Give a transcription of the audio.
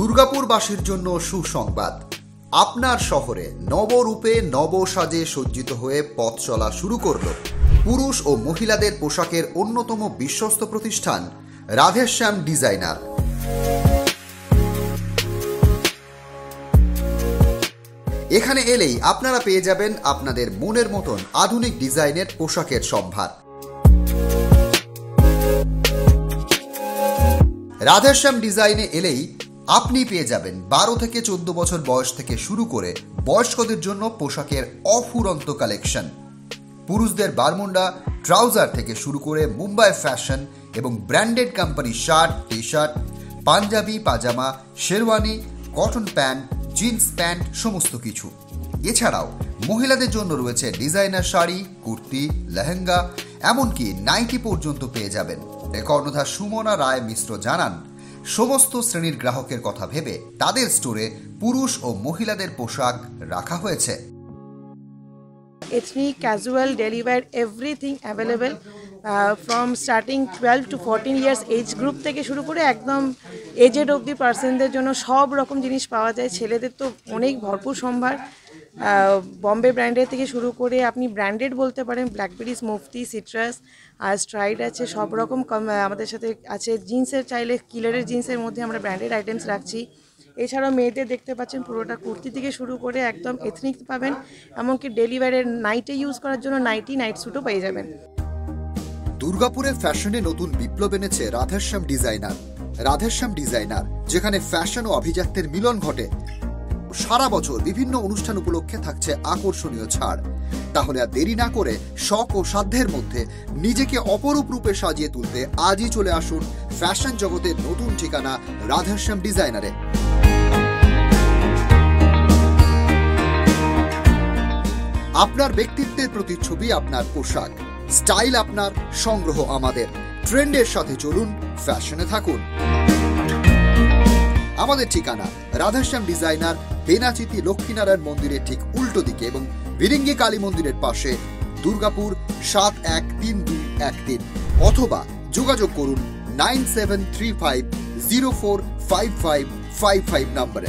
দুর্গাপুরবাসীর জন্য সুসংবাদ। আপনার শহরে নবরূপে নবসাজে সজ্জিত হয়ে পথ চলা শুরু করল পুরুষ ও মহিলাদের পোশাকের অন্যতম বিশ্বস্ত প্রতিষ্ঠান রাধেশ্যাম ডিজাইনার। এখানে এলেই আপনারা পেয়ে যাবেন আপনাদের মনের মতন আধুনিক ডিজাইনের পোশাকের সম্ভার। রাধেশ্যাম ডিজাইনে এলেই আপনি পেয়ে যাবেন 12 থেকে 14 বছর বয়স থেকে শুরু করে বয়স্কদের জন্য পোশাকের অফুরন্ত কালেকশন। পুরুষদের বারমুন্ডা ট্রাউজার থেকে শুরু করে মুম্বাই ফ্যাশন এবং branded company shirt, T shirt, পাঞ্জাবি, pajama, sherwani, cotton pant, jeans pant সমস্ত কিছু। এছাড়াও মহিলাদের জন্য রয়েছে ডিজাইনার শাড়ি, কুর্তি, লেহেঙ্গা, এমনকি নাইটি পর্যন্ত পেয়ে যাবেন। কর্ণধার সুমনা রায় মিশ্র জানান, সমস্ত শ্রেণীর গ্রাহকের কথা ভেবে তাদের স্টোরে পুরুষ ও মহিলাদের পোশাক রাখা হয়েছে। Ethnic, casual, daily wear, everything available from starting 12 to 14 years age group থেকে শুরু করে একদম এজেড অবধি পার্সনদের জন্য সব রকম জিনিস পাওয়া যায়। ছেলেদের তো অনেক ভরপুর সম্ভার, বম্বে ব্র্যান্ডের থেকে শুরু করে আপনি ব্র্যান্ডেড বলতে পারেন, ব্ল্যাকবেরিজ, মুফতি, সিট্রাস আর স্ট্রাইড আছে, সব রকম আমাদের সাথে আছে। জিন্সের চাইলে কিলারের জিন্সের মধ্যে আমরা ব্র্যান্ডেড আইটেমস রাখছি। এছাড়াও মেয়েদের দেখতে পাচ্ছেন পুরোটা কুর্তি থেকে শুরু করে একদম এথনিক পাবেন, এমনকি ডেলিভারের নাইটে ইউজ করার জন্য নাইট স্যুটও পেয়ে যাবেন। দুর্গাপুরের ফ্যাশনে নতুন বিপ্লব এনেছে রাধেশ্যাম ডিজাইনার। রাধেশ্যাম ডিজাইনার, যেখানে ফ্যাশন ও আভিজাত্যের মিলন ঘটে। সারা বছর বিভিন্ন অনুষ্ঠান উপলক্ষে থাকছে আকর্ষণীয় ছাড়। তাহলে আর দেরি না করে শখ ও সাধ্যের মধ্যে নিজেকে অপরূপ রূপে সাজিয়ে তুলতে আজই চলে আসুন ফ্যাশন জগতের নতুন ঠিকানা রাধেশ্যাম ডিজাইনারে। আপনার ব্যক্তিত্বের প্রতিচ্ছবি আপনার পোশাক, স্টাইল আপনার, সংগ্রহ আমাদের। ট্রেন্ডের সাথে চলুন, ফ্যাশনে থাকুন। আমাদের ঠিকানা রাধেশ্যাম ডিজাইনার, বেনাচিতি লক্ষ্মীনারায়ণ মন্দিরের ঠিক উল্টো দিকে এবং বিরিঙ্গি কালী মন্দিরের পাশে, দুর্গাপুর 713213, অথবা যোগাযোগ করুন 9735045555 নম্বরে।